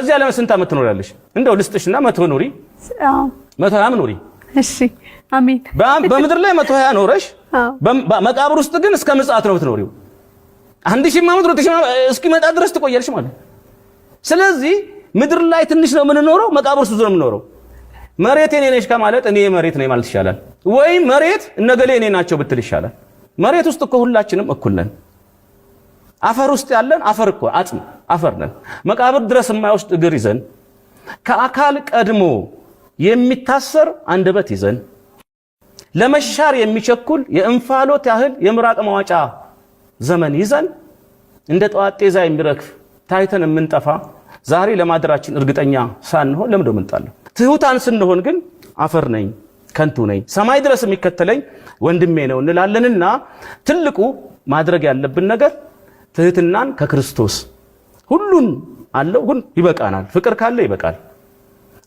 እዚህ ዓለም ስንት ዓመት ትኖሪያለሽ? እንደው ልስጥሽና 100 ኑሪ። አዎ 120 ኑሪ። እሺ አሜን። በምድር ላይ 120 ኖረሽ መቃብር ውስጥ ግን እስከ ምጽአት ነው ትኖሪው። 1000 ዓመት 2000 እስኪመጣ ድረስ ትቆያለሽ ማለት። ስለዚህ ምድር ላይ ትንሽ ነው የምንኖረው፣ መቃብር ውስጥ ነው የምንኖረው። መሬት የኔ ነሽ ከማለት እኔ መሬት ነኝ ማለት ይሻላል። ወይ መሬት እነገሌ እኔ ናቸው ብትል ይሻላል። መሬት ውስጥ እኮ ሁላችንም እኩል ነን። አፈር ውስጥ ያለን አፈር እኮ አጽም አፈር ነን። መቃብር ድረስ የማይወስድ እግር ይዘን ከአካል ቀድሞ የሚታሰር አንደበት ይዘን ለመሻር የሚቸኩል የእንፋሎት ያህል የምራቅ ማዋጫ ዘመን ይዘን እንደ ጠዋት ጤዛ የሚረግፍ ታይተን የምንጠፋ ዛሬ ለማደራችን እርግጠኛ ሳንሆን ለምን እንደምንጣለው ትሁታን ስንሆን ግን አፈር ነኝ ከንቱ ነኝ ሰማይ ድረስ የሚከተለኝ ወንድሜ ነው እንላለንና ትልቁ ማድረግ ያለብን ነገር ትህትናን ከክርስቶስ ሁሉን አለው ግን ይበቃናል። ፍቅር ካለ ይበቃል።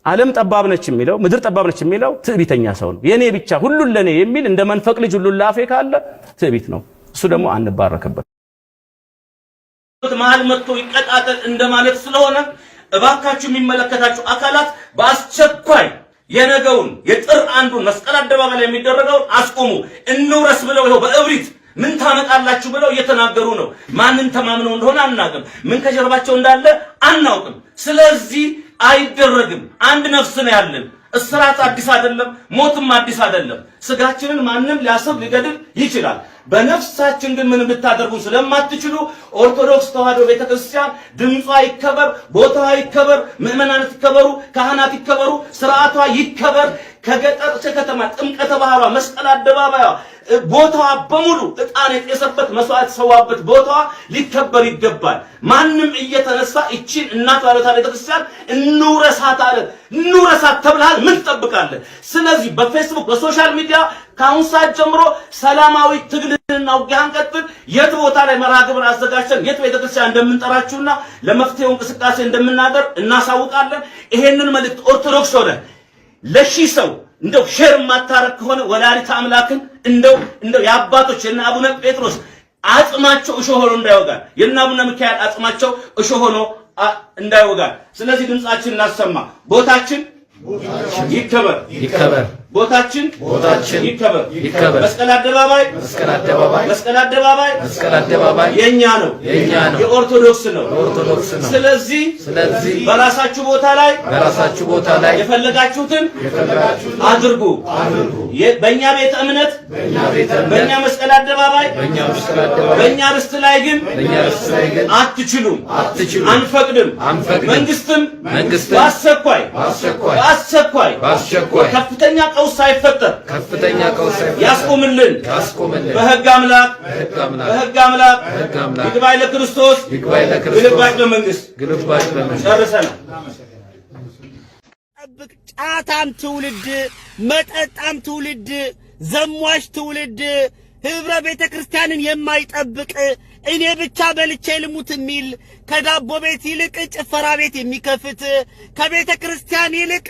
ዓለም ጠባብ ነች የሚለው ምድር ጠባብ ነች የሚለው ትዕቢተኛ ሰው ነው። የኔ ብቻ ሁሉን ለኔ የሚል እንደ መንፈቅ ልጅ ሁሉን ላፌ ካለ ትዕቢት ነው። እሱ ደግሞ አንባረከበት። መሃል መጥቶ ይቀጣጠል እንደማለት ስለሆነ እባካችሁ የሚመለከታችሁ አካላት በአስቸኳይ የነገውን የጥር አንዱን መስቀል አደባባይ ላይ የሚደረገውን አስቆሙ። እንውረስ ብለው ይኸው በእብሪት ምን ታመጣላችሁ ብለው እየተናገሩ ነው። ማንን ተማምነው እንደሆነ አናውቅም። ምን ከጀርባቸው እንዳለ አናውቅም። ስለዚህ አይደረግም። አንድ ነፍስ ነው ያለን። እስራት አዲስ አይደለም፣ ሞትም አዲስ አይደለም። ስጋችንን ማንም ሊያስብ ሊገድል ይችላል። በነፍሳችን ግን ምን ብታደርጉ ስለማትችሉ ኦርቶዶክስ ተዋሕዶ ቤተክርስቲያን ድምጿ ይከበር፣ ቦታዋ ይከበር፣ ምእመናን ይከበሩ፣ ካህናት ይከበሩ፣ ስርዓቷ ይከበር። ከገጠር እስከ ከተማ ጥምቀተ ባህሯ መስቀል አደባባይዋ ቦታዋ በሙሉ ዕጣን የጤሰበት መስዋዕት ሰዋበት ቦታዋ ሊከበር ይገባል። ማንም እየተነሳ እቺን እናት ባለታ ቤተክርስቲያን እንውረሳት አለ። እንውረሳት ተብለሃል፣ ምን ትጠብቃለህ? ስለዚህ በፌስቡክ በሶሻል ሚዲያ ከአሁን ሰዓት ጀምሮ ሰላማዊ ትግልና ውጊያን ቀጥል። የት ቦታ ላይ መርሃ ግብር አዘጋጅተን የት ቤተክርስቲያን እንደምንጠራችሁና ለመፍትሄው እንቅስቃሴ እንደምናደርግ እናሳውቃለን። ይሄንን መልእክት ኦርቶዶክስ ሆነ ለሺህ ሰው እንደው ሼር ማታረክ ከሆነ ወላዲተ አምላክን እንደው የአባቶች የነ አቡነ ጴጥሮስ አጽማቸው እሾህ ሆኖ እንዳይወጋል፣ የነ አቡነ ሚካኤል አጽማቸው እሾህ ሆኖ እንዳይወጋል። ስለዚህ ድምጻችን እናሰማ። ቦታችን ይከበር ይከበር። ቦታችን ይከበር ይከበር። መስቀል አደባባይ የኛ ነው የኦርቶዶክስ ነው። ስለዚህ በራሳችሁ ቦታ ላይ የፈለጋችሁትን አድርጉ። በእኛ ቤተ እምነት በእኛ መስቀል አደባባይ በእኛ ርስት ላይ ግን አትችሉም፣ አንፈቅድም። መንግስትም በአስቸኳይ ከፍተኛ ቀውስ ሳይፈጠር ያስቆምልን። በሕግ አምላክ ይግባኝ ለክርስቶስ ግልባጭ ለመንግስት ጨርሰናል። ጠብቅ ጫታም ትውልድ፣ መጠጣም ትውልድ፣ ዘሟሽ ትውልድ፣ ህብረ ቤተ ክርስቲያንን የማይጠብቅ እኔ ብቻ በልቼ ልሙት የሚል ከዳቦ ቤት ይልቅ ጭፈራ ቤት የሚከፍት ከቤተ ክርስቲያን ይልቅ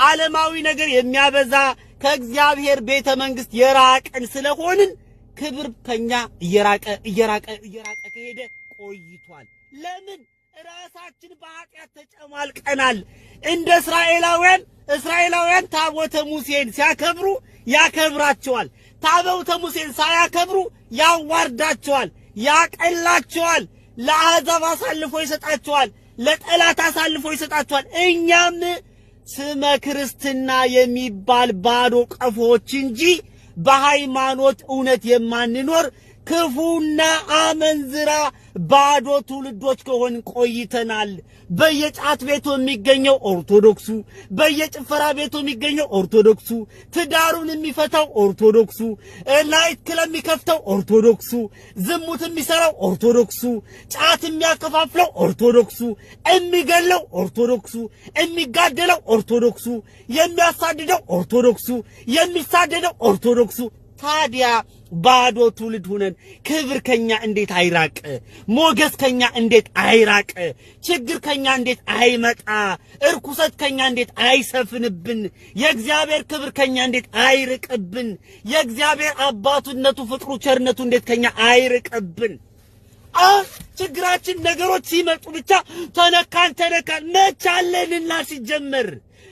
ዓለማዊ ነገር የሚያበዛ ከእግዚአብሔር ቤተ መንግስት የራቀን ስለሆንን ክብር ከኛ እየራቀ ከሄደ ቆይቷል። ለምን? ራሳችን በኃጢአት ተጨማልቀናል። እንደ እስራኤላውያን ታቦተ ሙሴን ሲያከብሩ ያከብራቸዋል። ታቦተ ሙሴን ሳያከብሩ ያዋርዳቸዋል፣ ያቀላቸዋል፣ ለአሕዛብ አሳልፎ ይሰጣቸዋል፣ ለጠላት አሳልፎ ይሰጣቸዋል። እኛም ስመ ክርስትና የሚባል ባዶ ቀፎች እንጂ በሃይማኖት እውነት የማንኖር ክፉና አመንዝራ ባዶ ትውልዶች ከሆን ቆይተናል። በየጫት ቤቱ የሚገኘው ኦርቶዶክሱ፣ በየጭፈራ ቤቱ የሚገኘው ኦርቶዶክሱ፣ ትዳሩን የሚፈታው ኦርቶዶክሱ፣ ናይት ክለብ የሚከፍተው ኦርቶዶክሱ፣ ዝሙት የሚሰራው ኦርቶዶክሱ፣ ጫት የሚያከፋፍለው ኦርቶዶክሱ፣ የሚገለው ኦርቶዶክሱ፣ የሚጋደለው ኦርቶዶክሱ፣ የሚያሳድደው ኦርቶዶክሱ፣ የሚሳደደው ኦርቶዶክሱ። ታዲያ ባዶ ትውልድ ሆነን ክብር ከኛ እንዴት አይራቅ? ሞገስ ከኛ እንዴት አይራቅ? ችግር ከኛ እንዴት አይመጣ? እርኩሰት ከኛ እንዴት አይሰፍንብን? የእግዚአብሔር ክብር ከኛ እንዴት አይርቅብን? የእግዚአብሔር አባቱነቱ፣ ፍቅሩ፣ ቸርነቱ እንዴት ከኛ አይርቅብን? ችግራችን ነገሮች ሲመጡ ብቻ ተነካን መቻለንና ሲጀመር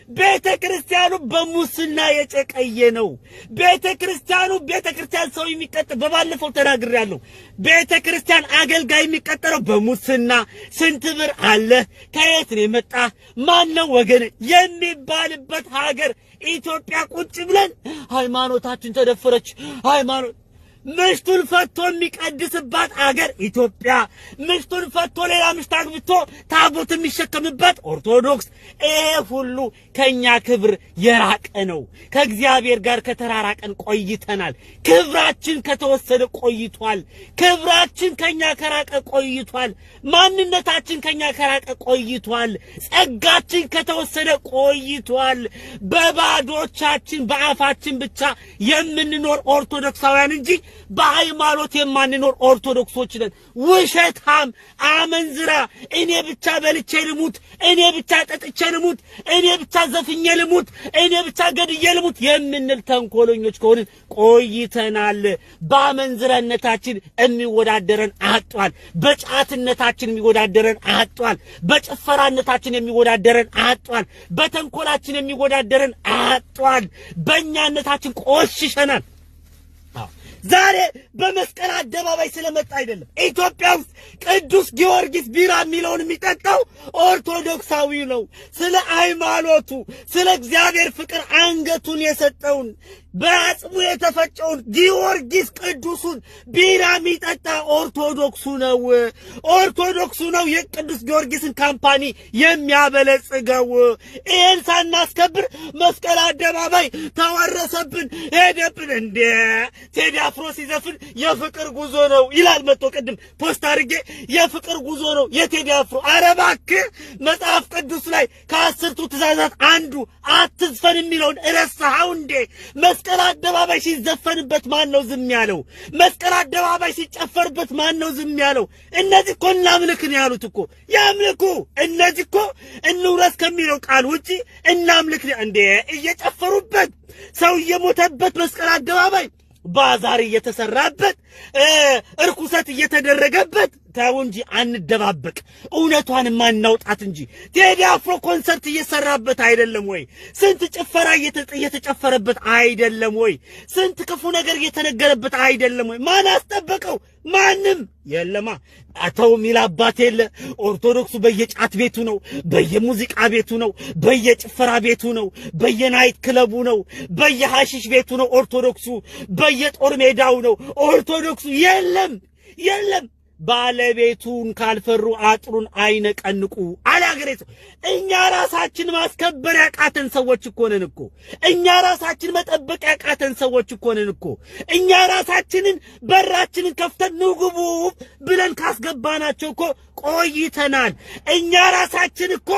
ቤተክርስቲያኑ በሙስና የጨቀየ ነው። ቤተክርስቲያን ሰው የሚቀጥር በባለፈው ተናግሬያለሁ። ቤተክርስቲያን አገልጋይ የሚቀጠረው በሙስና ስንት ብር አለ፣ ከየት ነው የመጣ፣ ማን ነው ወገን የሚባልበት ሀገር ኢትዮጵያ ቁጭ ብለን ሃይማኖታችን ተደፈረች፣ ሃይማኖት ምሽቱን ፈቶ የሚቀድስባት አገር ኢትዮጵያ፣ ምሽቱን ፈቶ ሌላ ምሽት አግብቶ ታቦት የሚሸከምበት ኦርቶዶክስ። ይሄ ሁሉ ከኛ ክብር የራቀ ነው። ከእግዚአብሔር ጋር ከተራራቀን ቆይተናል። ክብራችን ከተወሰደ ቆይቷል። ክብራችን ከኛ ከራቀ ቆይቷል። ማንነታችን ከኛ ከራቀ ቆይቷል። ጸጋችን ከተወሰደ ቆይቷል። በባዶቻችን በአፋችን ብቻ የምንኖር ኦርቶዶክሳውያን እንጂ በሃይማኖት የማንኖር ኦርቶዶክሶች ነን። ውሸታም፣ አመንዝራ፣ እኔ ብቻ በልቼ ልሙት፣ እኔ ብቻ ጠጥቼ ልሙት፣ እኔ ብቻ ዘፍኜ ልሙት፣ እኔ ብቻ ገድዬ ልሙት የምንል ተንኮለኞች ከሆንን ቆይተናል። በአመንዝራነታችን የሚወዳደረን አጥቷል። በጫትነታችን የሚወዳደረን አጥቷል። በጭፈራነታችን የሚወዳደረን አጥቷል። በተንኮላችን የሚወዳደረን አጥቷል። በእኛነታችን ቆሽሸናል። ዛሬ በመስቀል አደባባይ ስለመጣ አይደለም። ኢትዮጵያ ውስጥ ቅዱስ ጊዮርጊስ ቢራ የሚለውን የሚጠጣው ኦርቶዶክሳዊ ነው። ስለ ሃይማኖቱ፣ ስለ እግዚአብሔር ፍቅር አንገቱን የሰጠውን በአጽሙ የተፈጨውን ጊዮርጊስ ቅዱሱን ቢራ የሚጠጣ ኦርቶዶክሱ ነው። የቅዱስ ጊዮርጊስን ካምፓኒ የሚያበለጽገው። ይሄን ሳናስከብር መስቀል አደባባይ ተወረሰብን፣ ሄደብን። እንደ ቴዲ አፍሮ ሲዘፍን የፍቅር ጉዞ ነው ይላል። መጥቶ ቅድም ፖስት አድርጌ የፍቅር ጉዞ ነው የቴዲ አፍሮ። ኧረ እባክህ መጽሐፍ ቅዱስ ላይ ከ10ቱ ትእዛዛት አንዱ አትዝፈን የሚለውን ረሳኸው እንዴ? መስቀል አደባባይ ሲዘፈንበት ማን ነው ዝም ያለው? መስቀል አደባባይ ሲጨፈርበት ማን ነው ዝም ያለው? እነዚህ እኮ እናምልክ ነው ያሉት እኮ። ያምልኩ። እነዚህ እኮ እንውረስ ከሚለው ቃል ውጪ እናምልክ እንዴ? እየጨፈሩበት ሰው እየሞተበት መስቀል አደባባይ ባዛር እየተሰራበት እርኩሰት እየተደረገበት ተው እንጂ አንደባበቅ፣ እውነቷን ማናውጣት እንጂ። ቴዲ አፍሮ ኮንሰርት እየሰራበት አይደለም ወይ? ስንት ጭፈራ እየተጨፈረበት አይደለም ወይ? ስንት ክፉ ነገር እየተነገረበት አይደለም ወይ? ማን አስጠበቀው? ማንም የለማ። አተው ሚል አባት የለ። ኦርቶዶክሱ በየጫት ቤቱ ነው፣ በየሙዚቃ ቤቱ ነው፣ በየጭፈራ ቤቱ ነው፣ በየናይት ክለቡ ነው፣ በየሐሺሽ ቤቱ ነው። ኦርቶዶክሱ በየጦር ሜዳው ነው። ኦርቶዶክሱ የለም። ባለቤቱን ካልፈሩ አጥሩን አይነቀንቁ አለ ሀገሬ ሰው። እኛ ራሳችን ማስከበር ያቃተን ሰዎች እኮ ነን እኮ። እኛ ራሳችን መጠበቅ ያቃተን ሰዎች እኮ ነን እኮ። እኛ ራሳችንን በራችንን ከፍተን ንግቡ ብለን ካስገባናቸው እኮ ቆይተናል። እኛ ራሳችን እኮ